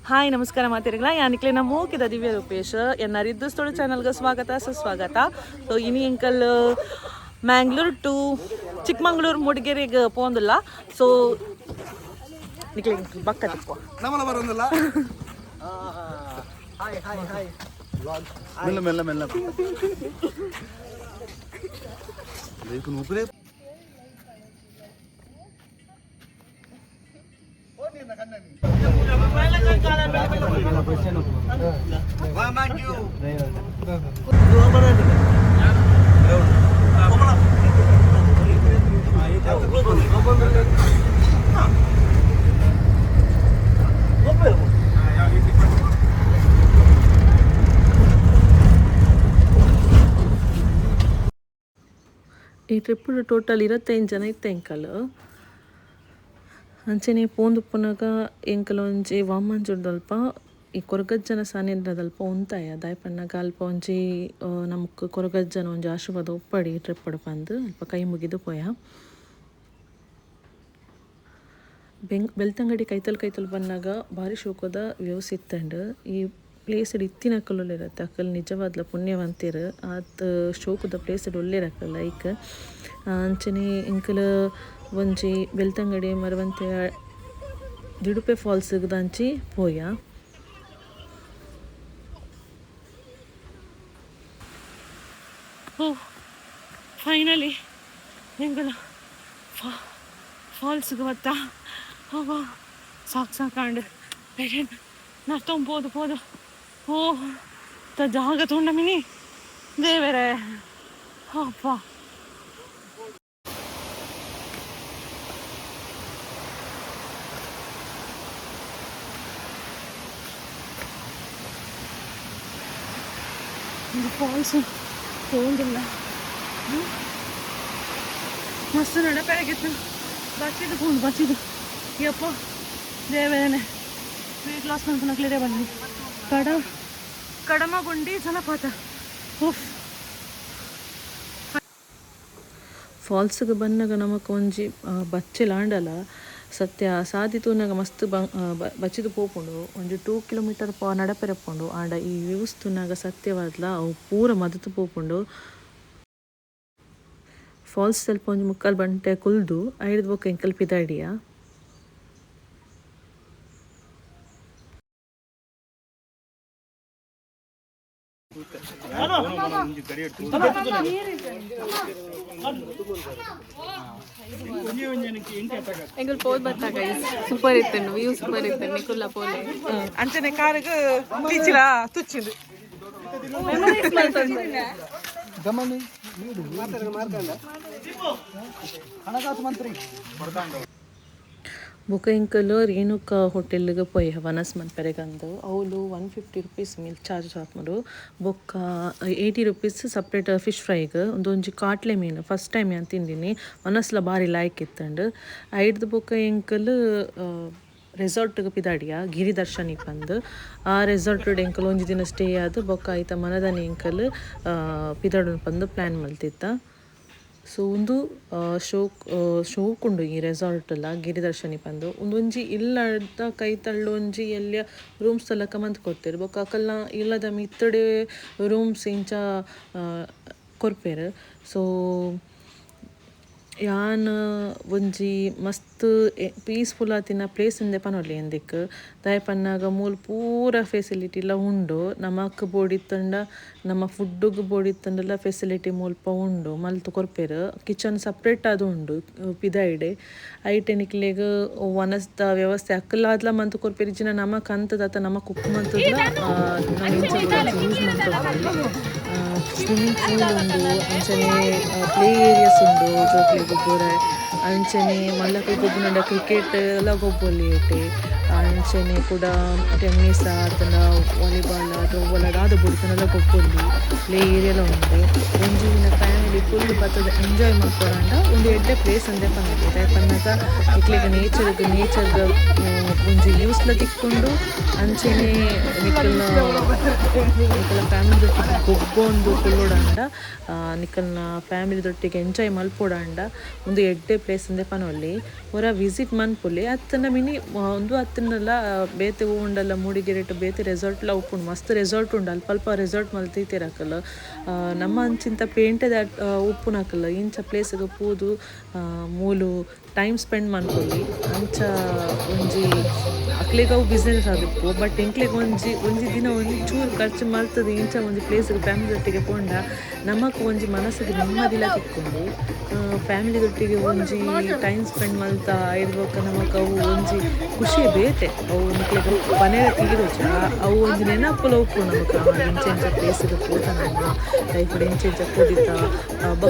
Hi ನಮಸ್ಕಾರ ಮಾತಿರಲ್ಲ ಯಾನಿಕ್ಲೆ ನಮ್ಮ ಹೋಗಿದ ದಿವ್ಯ ರೂಪೇಶ್ ಎನ್ನರಿದ್ದು ಸ್ಥಳ ಚಾನಲ್ಗೆ ಸ್ವಾಗತ ಸುಸ್ವಾಗತ. ಸೊ ಇನಿ ಎಂಕಲ್ ಮ್ಯಾಂಗ್ಳೂರ್ ಟು ಚಿಕ್ಕಮಂಗ್ಳೂರು ಮೂಡಿಗೆರೆಗೆ ಪೋಂದಿಲ್ಲ. ಸೊ ನಿಕ್ಲೆ ಬಕ್ಕ ತಿಕ್ಕೋ ನಮ್ಮಲ ಬರೋದಿಲ್ಲ. ಹಾಯ್ ಹಾಯ್ ಹಾಯ್ ಮೆಲ್ಲ ಮೆಲ್ಲ ಮೆಲ್ಲ लेकिन ऊपरे ಈ ಟ್ರಿಪ್ ಟೋಟಲ್ 25 ಜನ ಇತ್ತು ಎಂಕಲ್. ಅಂಚನೆ ಪೋಂದು ಪುನಗ ಎಂಕಲ್ ಒಂಜಿ ವಾಮಂಜುಡ್ದಲ್ಪ ಈ ಕೊರಗಜ್ಜನ ಸಾನಿದ್ರದಲ್ಪ ಉಂತಾಯ ದಾಯಪನ್ನಗ ಅಲ್ಪ ಒಂಜಿ ನಮಕ್ ಕೊರಗಜ್ಜನ ಒಂಜಿ ಆಶೀರ್ವಾದ ಉಪ್ಪಡಿ ಟ್ರಿಪ್ ಬಂದು ಅಲ್ಪ ಕೈ ಮುಗಿದು ಪೋಯ. ಬೆಳ್ತಂಗಡಿ ಕೈತಲ್ ಬಂದಾಗ ಭಾರಿ ಶೋಕದ ವ್ಯೂಸ್ ಇತ್ತಂಡು ಈ ಪ್ಲೇಸ್ ಇತ್ತಿನ ಅಕ್ಕಲು ಇರತ್ತೆ. ಅಕ್ಕಲ್ ನಿಜವಾದ್ಲ ಪುಣ್ಯವಂತಿರು ಅದು ಶೋಕದ ಪ್ಲೇಸ್ ಒಳ್ಳೆರಕ್ಕ ಲೈಕ್ ಅಂಚನೆ ಇಂಕಲ ಒಂಜಿ ಬೆಳ್ತಂಗಡಿ ಮರವಂತೆ ದಿಡುಪೆ ಫಾಲ್ಸ್ಗೆ ದಂಚಿ ಪೋಯ. ಓ ಫೈನಲಿ ಎಂಗಲ ಫಾಲ್ಸ್ಗೆ ಬತ್ತ ಸಾಕಾಂಡು ನಷ್ಟ పోదు ಓ ಜಾಗ ತೊಂಡ ಮಿನಿ ದೇವರೇ ಅಪ್ಪ. ಇದು ಫಾಲ್ಸ್ ಹೋಗಿಲ್ಲ ಮಸ್ತ್ ನಡಪೆರಗಿತ್ತು. ಬಚ್ಚಿದು ಯಪ್ಪ ದೇವೇನೆ ವೆಯ್ಟ್ ಲಾಸ್ ಮಾಡ್ಕೊಳಕ್ಲೇರೆ ಬನ್ನಿ ಕಡಮಗುಂಡಿ ಜಲಪಾತ. ಫಾಲ್ಸ್ಗೆ ಬಂದಾಗ ನಮಕ್ ಒಂಜಿ ಬಚ್ಚೆಲಾಂಡಲ ಸತ್ಯ ಸಾದಿತುನಾಗ ಮಸ್ತ್ ಬಚ್ಚಿದು ಪೋಪುಂಡು ಒಂಜಿ 2 ಕಿಲೋಮೀಟರ್ ನಡಪೆರಪುಂಡು ಆಂಡ ಈ ವ್ಯೂಸ್ ತುನಾಗ ಸತ್ಯವಾದ್ಲ ಅವು ಪೂರ ಮದತು ಪೋಪುಂಡು. ಫಾಲ್ಸ್ ಸ್ವಲ್ಪ ಒಂಜಿ ಮುಕ್ಕಾಲು ಗಂಟೆ ಕುಲ್ದು ಐದು ಬೊಕ್ಕ ಎಂಕಲ್ ಪಿದಾಡಿಯ. ಎಂಗಲ್ ಪೋದ್ ಬತ್ತ ಗೈಸ್ ಸೂಪರ್ ಇತ್ತು ವ್ಯೂ ಸೂಪರ್ ಇತ್ತು ನಿಕುಲ್ಲ ಪೋಲೆ ಅಂಚನೆ ಕಾರಿಗೆ ಬೀಚಿಲ ತುಚ್ಚಿಂದು ಗಮನಿ ಹಣಕಾಸು ಮಂತ್ರಿ ಬೊಕ ಎಂಕಲು ರೇಣುಕಾ ಹೋಟೆಲ್ಗೆ ಪೋಯ್ ವನಸ್ ಮನ್ಪೆರೆಗಂದು ಅವಳು 150 ರೂಪೀಸ್ ಮೀಲ್ ಚಾರ್ಜ್ ಹಾಕ್ಮರು. ಬೊಕ್ಕ 80 ರೂಪೀಸ್ ಸಪ್ರೇಟ್ ಫಿಶ್ ಫ್ರೈಗೆ ಒಂದೊಂಜಿ ಕಾಟ್ಲೆ ಮೀನು ಫಸ್ಟ್ ಟೈಮ್ ನಾನು ತಿಂದಿನಿ ವನಸ್ಲ ಭಾರಿ ಲಾಯ್ಕ್ ಇತ್ತಂಡು. ಐಡ್ದು ಬೊಕ್ಕ ಎಂಕಲು ರೆಸಾರ್ಟ್ಗೆ ಪಿದಾಡಿಯ ಗಿರಿದರ್ಶನಿ ಬಂದು ಆ ರೆಸಾರ್ಟ್ ಎಂಕಲು ಒಂಜಿ ದಿನ ಸ್ಟೇ ಆದು ಬೊಕ್ಕ ಆಯ್ತ ಮನದನಿ ಎಂಕಲು ಪಿದಾಡು ಬಂದು ಪ್ಲ್ಯಾನ್ ಮಲ್ತಿತ್ತ. ಸೊ ಒಂದು ಶೋಕುಂಡು ಈ ರೆಸಾರ್ಟಲ್ಲ ಗಿರಿದರ್ಶನಿ ಬಂದು ಒಂದೊಂಜಿ ಇಲ್ಲದ ಕೈ ತಳ್ಳೊಂಜಿ ಎಲ್ಲ ರೂಮ್ಸ್ ತಲಕ ಮಂತ್ ಕೊಡ್ತೇರು ಬೊಕ್ಕ ಅಕಲ್ನ ಇಲ್ಲದ ಮಿತ್ತಡೆ ರೂಮ್ಸ್ ಇಂಚ ಕೊರ್ಪೇರು. ಸೊ ಯಾನ್ ಒಂಜಿ ಮಸ್ತ್ ಪೀಸ್ಫುಲ್ ಆತಿನ ಪ್ಲೇಸ್ ಇಂದೆ ಪನೊಲಿ ಎಂದಿಕ್ ದಾಯಪನ್ನಾಗ ಮೂಲು ಪೂರ ಫೆಸಿಲಿಟಿ ಎಲ್ಲ ಉಂಡು. ನಮಕ್ ಬೋಡಿತ್ತಂಡ ನಮ್ಮ ಫುಡ್ಡುಗೆ ಬೋಡಿತ್ತಂಡೆಲ್ಲ ಫೆಸಿಲಿಟಿ ಮುಲ್ಪ ಉಂಡು ಮಲ್ತು ಕೊರ್ಪೇರು. ಕಿಚನ್ ಸಪ್ರೇಟ್ ಅದು ಉಂಡು ಪಿದಾಯ್ಡೆ ಐಟೆನಿಕ್ಲೆಗ್ ವನಸ್ದ ವ್ಯವಸ್ಥೆ ಅಕ್ಕಲಾದ್ಲ ಮಂತು ಕೊರ್ಪೇರು. ಇಜ್ಜಿನ ನಮಕ್ ಅಂತದತ್ತ ನಮಕ್ ಕುಕ್ ಮಂತದ ನಮ್ಮ ಯೂಸ್ ಮಾಡ್ಕೊಳ್ತೀವಿ. ಸ್ವಿಮ್ಮಿಂಗ್ ಪೂಲ್ ಉಂಡು ಅಂಚನೆ ಪ್ಲೇ ಏರಿಯಾಸ್ ಉಂಡು ಜೋಕ್ಲೆ ಗೊಬ್ಬರ ಅಂಚನೆ ಮಲ್ಲಕ ಗೊಬ್ಬುನಂಡ ಕ್ರಿಕೆಟ್ ಎಲ್ಲ ಗೊಬ್ಬೊಲಿ ಏಟೆ ಅಂಚನೆ ಕೂಡ ಟೆನ್ನಿಸ್ ಆತನ ವಾಲಿಬಾಲ್ ತ್ರೋಬಾಲ್ ಅದಾದ ಬುಡ್ತನೆಲ್ಲ ಗೊಬ್ಬೊಲಿ ಪ್ಲೇ ಏರಿಯೆಲ್ಲ ಉಂಡು. ಒಂಜಿ ದಿನ ಫ್ಯಾಮಿಲಿ ಫುಲ್ ಬತ್ತದ ಎಂಜಾಯ್ ಮಾಡ್ಕೊಳಂಡ ಒಂದು ಎಡ್ಡೆ ಪ್ಲೇಸ್ ಅಂದೆ ಪನ್ನದೆ ಪನ್ನಗ ಇಕ್ಲೆಗ ನೇಚರ್ದ ಒಂಜಿ ವ್ಯೂಸ್ಲ ತಿಕ್ಕೊಂಡು ಅಂಚನೆ ನಿಕ್ಕಲ ಫ್ಯಾಮಿಲಿ ಗೊಬ್ಬೊಂದು ಕುಲ್ಲುಡಾಂಡ ನಿಕಲ್ನ ಫ್ಯಾಮಿಲಿದೊಟ್ಟಿಗೆ ಎಂಜಾಯ್ ಮಲ್ಪೋಡಾಂಡ ಒಂದು ಎಡ್ಡೆ ಪ್ಲೇಸ್ ಇಂದೆ ಪನೊಲ್ಲಿ ಹೊರ ವಿಸಿಟ್ ಮನ್ಪೊಲಿ ಅತ್ತನ ಮಿನಿ ಒಂದು ಅತ್ತನಲ್ಲ ಬೇತೆ ಉಂಡಲ್ಲ ಮೂಡಿಗೆರೆಟ್ ಬೇತೆ ರೆಸಾರ್ಟ್ಲ ಉಪ್ಪುಂಡು ಮಸ್ತ್ ರೆಸಾರ್ಟ್ ಉಂಡು ಅಲ್ಪ ಅಲ್ಪ ರೆಸಾರ್ಟ್ ಮಲ್ತಿತ್ತಿರಕಲ್ಲ ನಮ್ಮ ಅಂಚಿಂತ ಪೇಂಟೆದ ಉಪ್ಪುನಕಲ್ಲ ಇಂಚ ಪ್ಲೇಸ್ಗೆ ಪೂದು ಮೂಲು ಟೈಮ್ ಸ್ಪೆಂಡ್ ಮಾಡ್ಕೊಳ್ಳಿ ಅಂಚ ಒಂಜಿ ಅಕ್ಲೆಗೆ ಅವು ಬಿಸ್ನೆಸ್ ಆಗಿತ್ತು ಬಟ್ ಎಂಕ್ಲೆಗೆ ಒಂಜಿ ದಿನ ಒಂದು ಚೂರು ಖರ್ಚು ಮಾಡ್ತದೆ ಇಂಚ ಒಂದು ಪ್ಲೇಸ್ಗೆ ಫ್ಯಾಮಿಲಿದೊಟ್ಟಿಗೆ ಪೋಂಡ ನಮಕ್ ಒಂಜಿ ಮನಸ್ಸಿಗೆ ನೆಮ್ಮದಿಲ ತಿಕ್ಕೊಂಡು ಫ್ಯಾಮಿಲಿದೊಟ್ಟಿಗೆ ಒಂಜಿ ಟೈಮ್ ಸ್ಪೆಂಡ್ ಮಾಡ್ತಾ ಇರ್ಬೇಕು ನಮಕ್ ಅವು ಒಂಜಿ ಖುಷಿ ಬೇತೆ ಅವು ಎಂಕ್ಲೆಗೆ ಮನೆ ತಿಗಿರೋಚ ಅವು ಒಂಜಿ ನೆನಪುಲ ಉಪ್ಪು ನಮಕ್ ಇಂಚೆ ಇಂಚ ಪ್ಲೇಸ್ಗೆ ಪೋತ ನಮ್ಮ ಲೈಫ್ ಇಂಚೆ ಇಂಚ ಕೂಡಿತ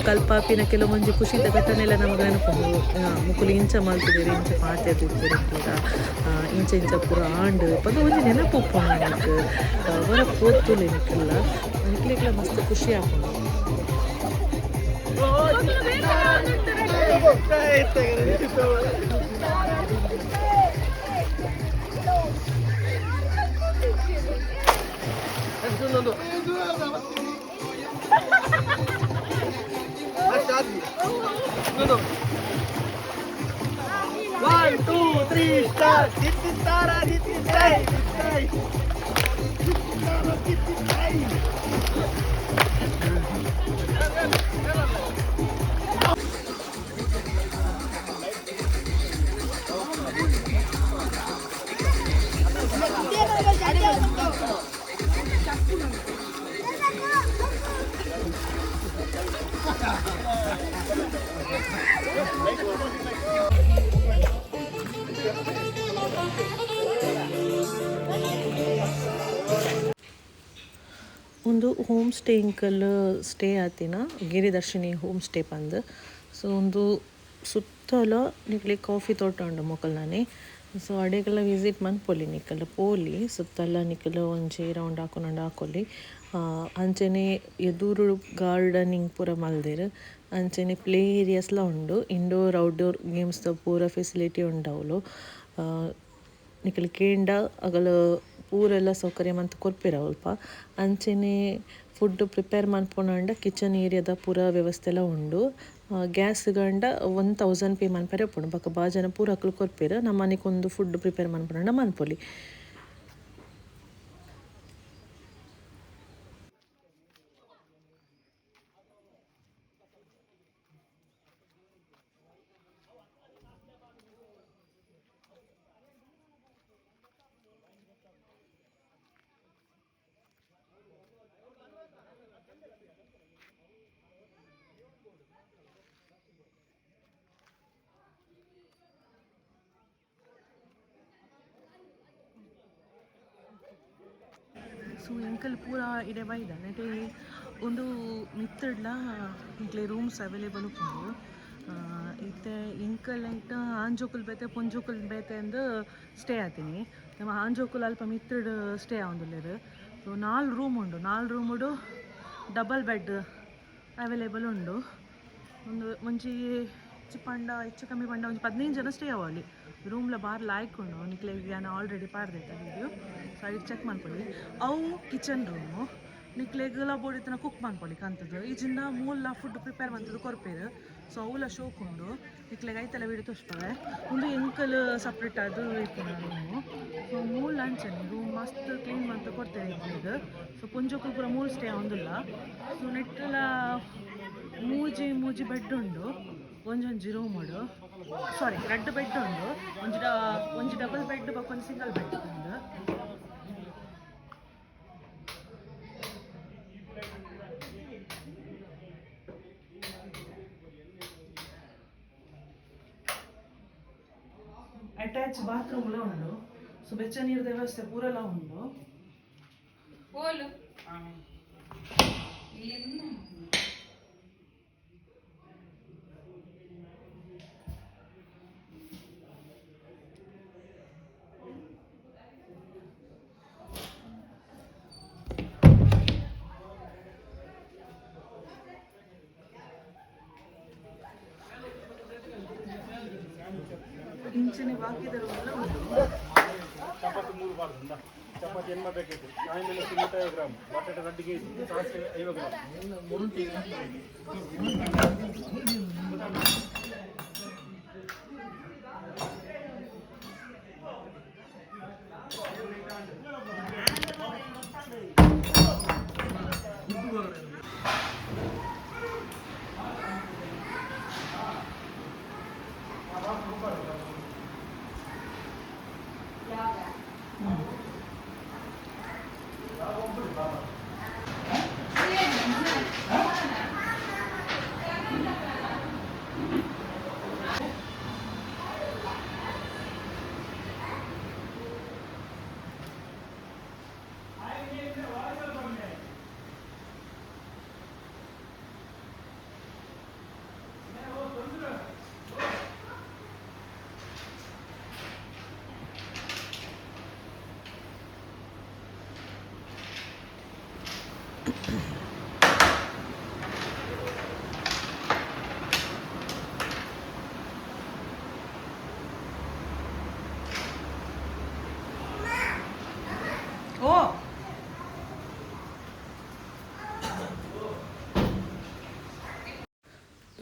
ಕಲ್ಪಾಪಿನ ಕೆಲವೊಂಜಿ ಖುಷಿದ ಘಟನೆ ಎಲ್ಲ ನಮಗೆ ನೆನಪು ಮುಕ್ಕುಲು ಇಂಚ ಮಲ್ತಿದ್ದೀರಿ ಇಂಚ ಪಾತ್ಯದಿರ್ತೀರಿ ಕೂಡ ಇಂಚ ಪೂರ ಆಂಡ್ ಪದ ಒಂಜಿ ನೆನಪು ಉಪ್ಪು ನನಗೆ ಹೊರ ಪೋತುಲೆ ನಿಕ್ಕೆಲ್ಲ ನಿಕ್ಲೆಗ್ಲ ಮಸ್ತ್ ಖುಷಿ ಆಪುಂಡು One, two, three, start. Tititara, tititai, tititai. Tititara, tititai. ಒಂದು ಹೋಮ್ ಸ್ಟೇ ಇಂಕಲ್ ಸ್ಟೇ ಆತಿನ ಗಿರಿದರ್ಶಿನಿ ಹೋಮ್ ಸ್ಟೇ ಪಂದ್ ಸೊ ಒಂದು ಸುತ್ತಲ ನಿಕ್ಲಿ ಕಾಫಿ ತೋಟ ಉಂಡು ಮೊಕಲ್ನಾನೆ ಸೊ ಅಡೆಗೆಲ್ಲ ವಿಸಿಟ್ ಮನ್ಪೊಲಿ ನಿಕ್ಕಲ್ ಪೋಲಿ ಸುತ್ತಲ ನಿಕ್ಕಲ್ ಒಂಜಿ ರೌಂಡ್ ಹಾಕೊಲಿ ಅಂಚನೆ ಎದುರು ಗಾರ್ಡನಿಂಗ್ ಪೂರ ಮಲ್ದೆರ್ ಅಂಚನೆ ಪ್ಲೇ ಏರಿಯಾಸ್ಲ ಉಂಡು ಇಂಡೋರ್ ಔಟ್ಡೋರ್ ಗೇಮ್ಸ್ದ ಪೂರ ಫೆಸಿಲಿಟಿ ಉಂಡವಲು ನಿಕ್ಕಲ್ ಕೇಂಡ ಅಗಲ ಪೂರೆಲ್ಲ ಸೌಕರ್ಯ ಮಂತ್ ಕೊರ್ಪೆರ ಅಲ್ಪ ಅಂಚೆನೆ ಫುಡ್ ಪ್ರಿಪೇರ್ ಮನ್ಪೊಂಡ ಕಿಚನ್ ಏರಿಯಾದ ಪೂರ ವ್ಯವಸ್ಥೆ ಎಲ್ಲ ಉಂಡು ಗ್ಯಾಸ್ ಗಂಡ 1000 ಪೇ ಮನ್ಪೆರೆ ಉಪ್ಪುಂಡು ಬೊಕ ಬಾ ಜನ ಪೂರ ಅಕ್ಲು ಕೊರ್ಪೆರ್ ನಮ್ಮ ಮನೆಗೊಂದು ಫುಡ್ ಪ್ರಿಪೇರ್ ಮನ್ಪೊಂಡ ಮನ್ಪೊಲಿ ಸೊ ಎಂಕಲ್ ಪೂರ ಇಡೆ ಬೈದ ನೆಟೆ ಒಂದು ಮಿತ್ತಡ್ಲ ಇಂಕ್ಲೆ ರೂಮ್ಸ್ ಅವೈಲೇಬಲ್ ಉಪ್ಪುಂಡು ಇತ್ತೆ ಎಂಕಲ್ ಐಟ ಆಂಜೋಕುಲ್ ಬೇತೆ ಪೊಂಜೋಕುಲ್ ಬೇತೆ ಅಂದು ಸ್ಟೇ ಆತೀನಿ ನಮ್ಮ ಆಂಜೋಕುಲ್ ಅಲ್ಪ ಮಿತ್ತಡ್ ಸ್ಟೇ ಆವೊಂದುಲ್ಲೆರ್ ಸೊ 4 ರೂಮ್ ಉಂಡು 4 ರೂಮುಡು ಡಬಲ್ ಬೆಡ್ ಅವೈಲೇಬಲ್ ಉಂಡು ಒಂಜಿ ಪಂಡ ಹೆಚ್ಚು ಕಮ್ಮಿ ಪಂಡ ಒಂದು 15 ಜನ ಸ್ಟೇ ಆವಲ್ಲಿ ರೂಮ್ಲ ಬಾರ್ ಲಾಯ್ಕ್ ಉಂಡು ನಿಕ್ಲೆಗ್ ನಾನು ಆಲ್ರೆಡಿ ಪಾರ್ದೈತೆ ವಿಡಿಯೋ ಸೈಡ್ ಚೆಕ್ ಮಾಡ್ಕೊಳ್ಳಿ ಅವು ಕಿಚನ್ ರೂಮು ನಿಕ್ಲೆಗ್ ಬೋಡಿತನ ಕುಕ್ ಮಾಡ್ಕೊಳ್ಳಿ ಕಂತದ್ದು ಈಜಿಂದ ಮೂಲ ಫುಡ್ ಪ್ರಿಪೇರ್ ಮಾಡ್ತದ್ದು ಕೊರ್ಪೇರು ಸೊ ಅವಲ ಶೋಕ್ ಉಂಡು ನಿಕ್ಲೆಗ್ ಐತೆಲ್ಲ ವಿಡಿಯೋ ತೋರಿಸ್ತಾರೆ ಒಂದು ಎಂಕಲ್ ಸಪ್ರೇಟ್ ಅದು ಇತ್ತು ರೂಮು ಸೊ ಮೂಲ ಅಂಚನೆ ರೂಮ್ ಮಸ್ತ್ ಕ್ಲೀನ್ ಮಾಡ್ತಾ ಕೊಡ್ತೇವೆ ನಿಕ್ಲೆಗ್ ಸೊ ಪುಂಜೋಕ್ಕೂ ಪೂರ ಮೂಲ ಸ್ಟೇ ಆಗೊಂದಿಲ್ಲ ಸೊ ನೆಟ್ಟೆಲ್ಲ ಮೂಜಿ ಬೆಡ್ ಉಂಡು ಒಂಜೊಂಜಿ ರೂಮ್ ಉಂಡು ಸಾರಿ 2 ಬೆಡ್ ಉಂಡು ಒಂಜಿ ಡಬಲ್ ಬೆಡ್ ಒಂದು ಸಿಂಗಲ್ ಬೆಡ್ ಉಂಡು ಅಟ್ಯಾಚ್ ಬಾತ್ರೂಮ್ಲ ಉಂಡು ಸೊ ಬೆಚ್ಚ ನೀರಿನ ವ್ಯವಸ್ಥೆ ಪೂರೆಲ್ಲ ಉಂಡು ಇಂಚಿನ ಬಾಕಿದೆಲ್ಲ ಉಂಟು ಚಪಾತಿ ಎನ್ಮ ಪ್ಯಾಕೆಟ್, ಕಾಯಿ ಮೆಣಸು 150 ಗ್ರಾಮ್, ಬಟಾಟೆ 2 ಕೆಜಿ, ಸಾಸಿವೆ 50 ಗ್ರಾಮ್.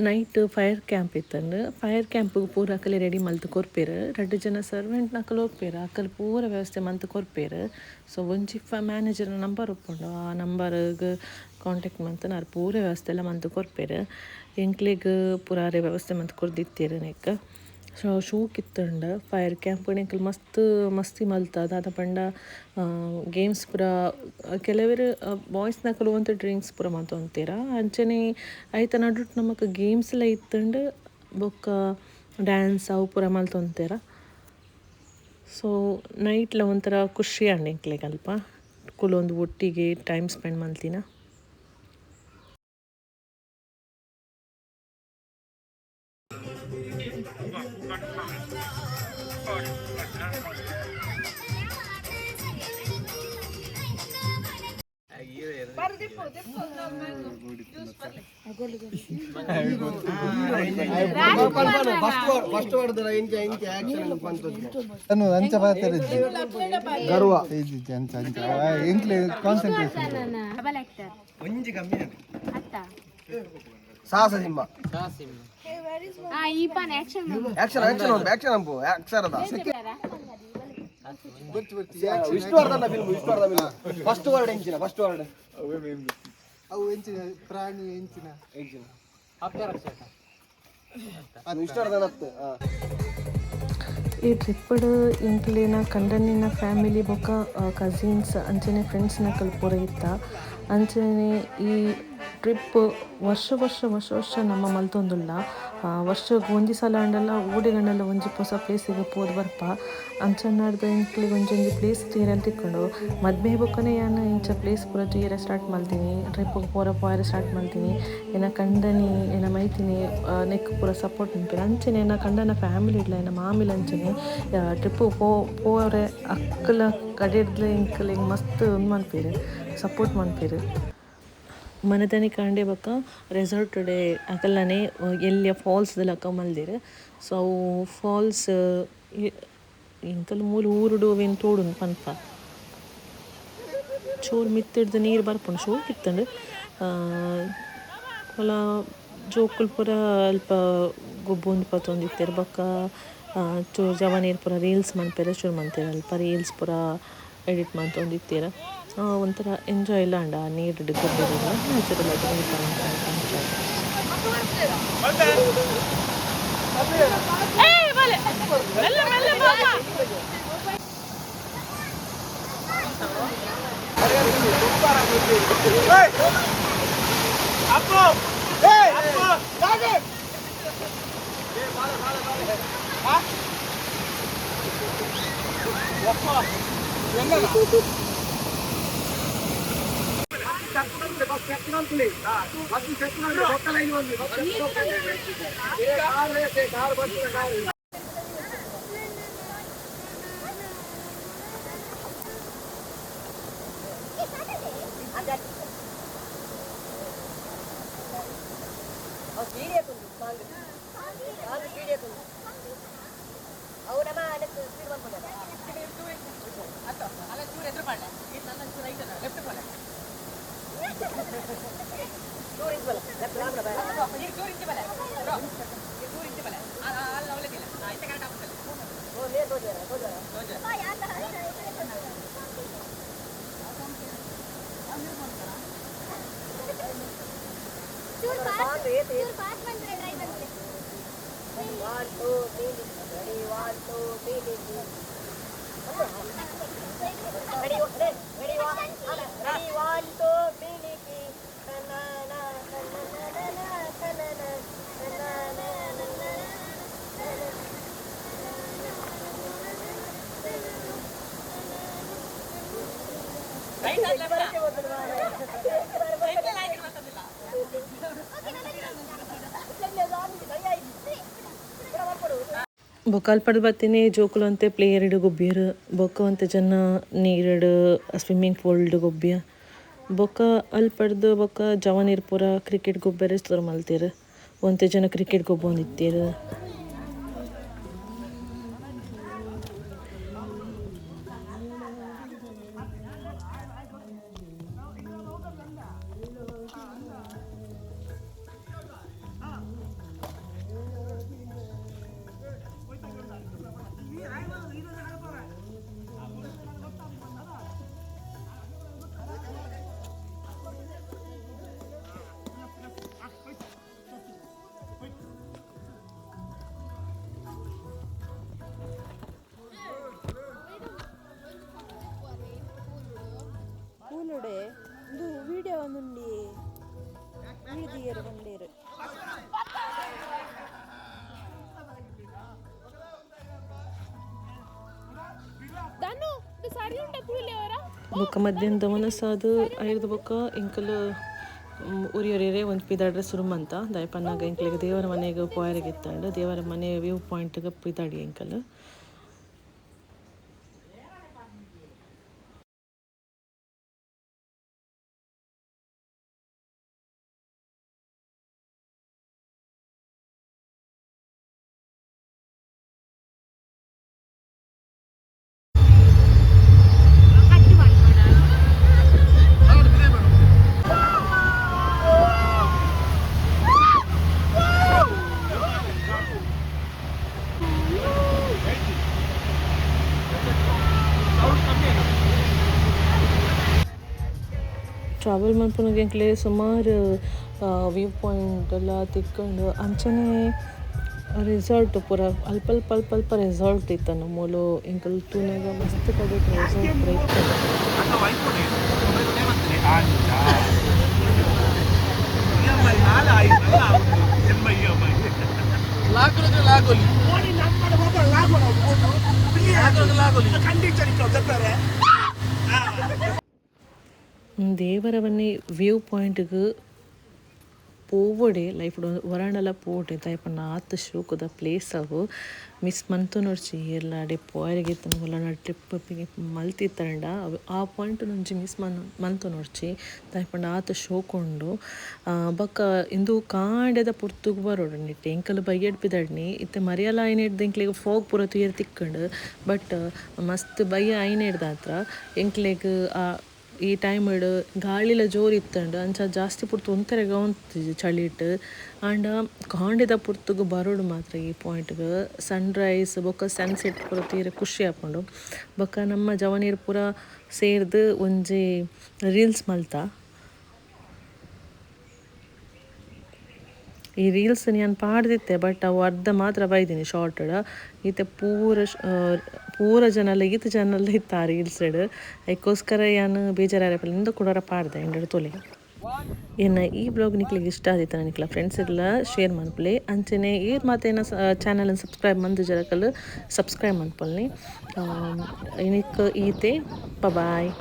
ನೈಟ್ ಫೈರ್ ಕ್ಯಾಂಪ್ ಇತ್ತಂಡು ಫೈರ್ ಕ್ಯಾಂಪಿಗೆ ಪೂರ ಅಕಲೆ ರೆಡಿ ಮಲ್ತು ಕೊರ್ಪೇರು 2 ಜನ ಸರ್ವೆಂಟ್ ನಕಲು ಹೋಗ್ಪೇರು ಅಕಲ್ ಪೂರ ವ್ಯವಸ್ಥೆ ಮಂತು ಕೊರ್ಪೇರು. ಸೊ ಒಂಜಿ ಮ್ಯಾನೇಜರ್ ನಂಬರ್ ಒಪ್ಪುಂಡು ಆ ನಂಬರ್ಗೆ ಕಾಂಟ್ಯಾಕ್ಟ್ ಮಂತು ನಾನು ಪೂರ ವ್ಯವಸ್ಥೆ ಎಲ್ಲ ಮಂತು ಕೊರ್ಪೇರು. ಎಂಕ್ಲಿಗೆ ಪೂರಾರೆ ವ್ಯವಸ್ಥೆ ಮಂತು ಕೊರ್ದಿತ್ತೇರು ನೆಕ್. ಸೊ ಶೂಕ್ ಇತ್ತಂಡು ಫೈರ್ ಕ್ಯಾಂಪ್ ನೆಕ್ಲ್ ಮಸ್ತಿ ಮಲ್ತದ ದಾದ ಪಂಡ ಗೇಮ್ಸ್ ಪೂರ ಕೆಲವರು ಬಾಯ್ಸ್ ನಕಲು ಅಂತ ಡ್ರಿಂಕ್ಸ್ ಪೂರ ಮಂತೊಂತೀರ ಅಂಚನೆ ಐತ ನಡುಟ್ ನಮಕ್ ಗೇಮ್ಸ್ ಎಲ್ಲ ಇತ್ತಂಡು ಬೊಕ್ಕ ಡ್ಯಾನ್ಸ್ ಅವು ಪೂರ ಮಲ್ತೊಂತೀರ. ಸೊ ನೈಟ್ಲ ಒಂಥರ ಖುಷಿ ಅಂಡ್ ಎಂಕ್ಲೆಗೆ ಅಲ್ಪ ಕುಲೊಂದು ಒಟ್ಟಿಗೆ ಟೈಮ್ ಸ್ಪೆಂಡ್ ಮಲ್ತಿನ. ಸಾಹಸ ಸಿಂಹ ವಿಷ್ಣುವರ್ಧನ ಫಿಲ್ಮ್ ಫಸ್ಟ್ ವರ್ಡ್ ಎಂಚಿನ ಅವು ಎಂಚಿನ ಪ್ರಾಣಿ ಎಂಚಿನ ವಿಷ್ಣುವರ್ಧನ. ಈ ಟ್ರಿಪ್ಪಡ್ ಇಂಕ್ಲಿನ ಕಂಡನಿನ ಫ್ಯಾಮಿಲಿ ಬೊಕ್ಕ ಕಸಿನ್ಸ್ ಅಂಚನೆ ಫ್ರೆಂಡ್ಸ್ನ ಕಲ್ಪುರ ಇತ್ತ. ಅಂಚನೆ ಈ ಟ್ರಿಪ್ ವರ್ಷ ನಮ್ಮ ಮಲ್ತೊಂದುಲ್ಲ. ವರ್ಷಕ್ಕೆ ಒಂಜಿ ಸಲ ಅಂಡಲ್ಲ ಓಡಿಗಂಡಲ್ಲ ಒಂಜಿ ಹೊಸ ಪ್ಲೇಸಿಗೆ ಪೋದು ಬರ್ಪ ಅಂಚನ್ನಾಡ್ದು ಇಂಕ್ಲಿಗೆ ಒಂಜೊಂಜಿ ಪ್ಲೇಸ್ ತೂಯರಲ್ಲಿ ತಿಕ್ಕೊಂಡು ಮದ್ಮೆ ಬೊಕ್ಕನೆ ಯಾನು ಇಂಚ ಪ್ಲೇಸ್ ಪೂರ ತೂಯರೆ ಸ್ಟಾರ್ಟ್ ಮಾಡ್ತೀನಿ. ಟ್ರಿಪ್ಪಿಗೆ ಪೋರೆ ಸ್ಟಾರ್ಟ್ ಮಾಡ್ತೀನಿ. ಏನ ಕಂಡನಿ ಏನ ಮೈತಿನಿ ನೆಕ್ ಪೂರ ಸಪೋರ್ಟ್ ಮಾಡ್ತೀನಿ. ಅಂಚನೆ ಏನ ಕಂಡನ ಫ್ಯಾಮಿಲಿ ಇಡ್ಲ ಏನ ಮಾಮಿಲ್ ಅಂಚನೆ ಟ್ರಿಪ್ ಪೋರೆ ಅಕ್ಕಲ ಕಡೆಡ್ಲ ಇಂಕಲ್ ಹಿಂಗೆ ಮಸ್ತ್ ಒಂದು ಮನ್ಪೇರು ಸಪೋರ್ಟ್ ಮನ್ಪೇರು. ಮನದನಿ ಕಾಂಡೆ ಬೊಕ್ಕ ರೆಸಾರ್ಟ್ ಡೇ ಅಕಲ್ಲನೆ ಎಲ್ಲಿಯ ಫಾಲ್ಸ್ದೆಲ್ಲ ಮಲ್ದೆರ್. ಸೊ ಅವು ಫಾಲ್ಸ್ ಇಂಕಲ್ ಮೂಲ ಊರುಡು ಅವೇನು ತೋಡುಂಡು ಪನ್ಪ ಚೂರು ಮಿತ್ತಿಡ್ದು ನೀರು ಬರ್ಪುಂಡು ಶೋಕ್ ಇತ್ತಂಡು ಹೊಲ ಜೋಕುಲು ಪೂರ ಅಲ್ಪ ಗೊಬ್ಬೊಂದು ಪತ್ತೊಂದಿತ್ತೇರು ಬೊಕ್ಕ ಚೂರು ಜವಾನೀರು ಪೂರ ರೀಲ್ಸ್ ಮನ್ಪೇರ ಶುರು ಮಂತೇರ ಅಲ್ಪ ರೀಲ್ಸ್ ಪೂರ ಎಡಿಟ್ ಮಂತೊಂದಿತ್ತೇರ. ಒಂಥರ ಎಂಜಾಯ್ ಇಲ್ಲ ಅಂಡ ನೀರು ಗೊಬ್ಬರ ನ್ಯಾಚುರಲ್ ಆಗಿ Ahora más, ಬೊಕ್ಕ ಅಲ್ಪಡ್ ಬತ್ತಿನೇ ಜೋಕುಲು ಅಂತೆ ಪ್ಲೇಯರ್ಡ್ ಗೊಬ್ಬಿಯರು ಬೊಕ್ಕ ಒಂತೆ ಜನ ನೀರಡ್ ಸ್ವಿಮ್ಮಿಂಗ್ ಪೂಲ್ಡ್ ಗೊಬ್ಬಿಯ ಬೊಕ್ಕ ಅಲ್ಪಡ್ದು ಬೊಕ್ಕ ಜವನೀರ್ ಪೂರ ಕ್ರಿಕೆಟ್ ಗೊಬ್ಬರ ತೋರ ಮಲ್ತೇರು ಒಂತೆ ಜನ ಕ್ರಿಕೆಟ್ ಗೊಬ್ಬೊಂದಿತ್ತೇರು. ಕೂಲುಡೆ ಒಂದು ವಿಡಿಯೋ ಒಂದುಂಡಿ ಹಿಡಿದಿಯರು ಬಂಡೇರು ಬೊಕ್ಕ ಮಧ್ಯಾಹ್ನದ ಮನಸ್ಸಾದು ಐದು ಬೊಕ್ಕ ಇಂಕಲು ಉರಿಯೊರಿಯರೆ ಒಂದು ಪಿದಾಡ್ರೆ ಸುರುಮಂತ ದಯಪನ್ನಾಗ ಇಂಕ್ಲಿಗೆ ದೇವರ ಮನೆಗೆ ಪೋಯರಿಗೆ ಇತ್ತಂಡು ದೇವರ ಮನೆ ವ್ಯೂ ಪಾಯಿಂಟ್ಗೆ ಪಿದಾಡಿ ಇಂಕಲು. ಟ್ರಾವೆಲ್ ಮನ್ಪುನಗೆಂಕ್ಲೆ ಸುಮಾರು ವ್ಯೂ ಪಾಯಿಂಟ್ ಎಲ್ಲ ತಿಕ್ಕೊಂಡು ಅಂಚನೆ ರೆಸಾರ್ಟ್ ಪೂರ ಅಲ್ಪ ರೆಸಾರ್ಟ್ ಇತ್ತು ನಮ್ಮೂಲು ಎಂಕಲ್ ತೂನಾಗ ಮಸ್ತ್ ಕಡೆ ರೆಸಾರ್ಟ್ ಪೂರ ಇತ್ತು. ದೇವರ ಮನೆ ವ್ಯೂ ಪಾಯಿಂಟ್ಗೆ ಪೋವಡೆ ಲೈಫ್ ವರಾಂಡಲ ಪೋಡೆ ತೈಪಣ್ಣ ಆತ ಶೋಕದ ಪ್ಲೇಸ್ ಅವು ಮಿಸ್ ಮಂತು ನೋಡ್ಚಿ ಎಲ್ಲ ಪೋಯರಿಗೆ ತನಗೆಲ್ಲ ಟ್ರಿಪ್ಪಿಗೆ ಮಲ್ತಿತ್ತಂಡ ಆ ಪಾಯಿಂಟ್ నుంచి ಮಿಸ್ ಮಂತು ನೋಡ್ಚಿ ತೈಪಣ್ಣ ಆತ ಶೋಕೊಂಡು ಬಕ್ಕ ಇಂದು ಕಾಂಡೆದ ಪುರ್ತುಗ್ ಬರೋಡು ನಿಟ್ಟೆ ಎಂಕಲ್ ಬೈಯಡ್ಪಿದಡ್ನಿ ಇತ್ತೆ ಮರಿಯಲ್ಲ ಐನ್ ಹಿಡ್ದು ಎಂಕ್ಲಿಗೆ ಫೋಗ್ ಪೂರ ತುಯರ್ ತಿಕ್ಕಂಡು ಬಟ್ ಮಸ್ತ್ ಬಯ್ಯ ಐನ್ ಹಿಡ್ದ ಹತ್ರ ಎಂಕ್ಲಿಗೆ ಈ ಟೈಮ್ ಗಾಳಿಲ ಜೋರು ಇತ್ತಂಡು ಅಂಚ ಜಾಸ್ತಿ ಪುರ್ತು ಒಂಥರಗ ಉಂತು ಚಳಿಟ್ ಆಂಡ ಕಾಂಡೆದ ಪುರ್ತುಗು ಬರೋಡು ಮಾತ್ರ ಈ ಪಾಯಿಂಟ್ಗೆ ಸನ್ರೈಸ್ ಬೊಕ್ಕ ಸನ್ಸೆಟ್ ಪೂರ ತೀರ ಖುಷಿ ಆಪುಂಡು. ಬೊಕ್ಕ ನಮ್ಮ ಜವನೀರ್ ಪೂರ ಸೇರ್ದು ಒಂಜಿ ರೀಲ್ಸ್ ಮಲ್ತ ಈ ರೀಲ್ಸ್ ನಾನು ಪಾಡ್ದಿತ್ತೆ ಬಟ್ ಅವು ಅರ್ಧ ಮಾತ್ರ ಬೈದೀನಿ ಶಾರ್ಟಡ್ ಈತೆ ಪೂರ ಜನ ಈತ ಜನಲ್ಲ ಇತ್ತು ಆ ರೀಲ್ಸ್ ಅದಕ್ಕೋಸ್ಕರ ನಾನು ಬೇಜಾರಪ್ಪಲ್ಲ ಇಂದ ಕೂಡ ಪಾಡ್ದೆ ಎಂಡು ತೊಲೆ ಏನ ಈ ಬ್ಲಾಗ್ ನಿಕ್ಲಿಗೆ ಇಷ್ಟ ಆದಿತ್ತು ನನಗೆ ಫ್ರೆಂಡ್ಸ್ ಎಲ್ಲ ಶೇರ್ ಮನ್ಪಲೆ ಅಂಚನೆ ಈ ಮಾತೇನ ಚಾನಲ್ ಸಬ್ಸ್ಕ್ರೈಬ್ ಮಂದು ಜರಕಲ್ ಸಬ್ಸ್ಕ್ರೈಬ್ ಮನ್ಪಲ್ನಿ ಏನಕ್ಕೆ ಈತೆ ಬಾಯ್.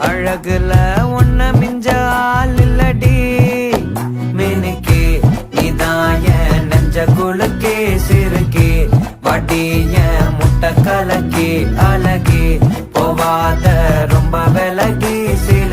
அழகுல ஒன்ன மிஞ்ச ஆளில்லடி மினுக்கே இதாய நெஞ்ச குளுக்கே சிறுக்கே வடிய முட்டை கலக்கே அழகே போவாத ரொம்ப விலகி சில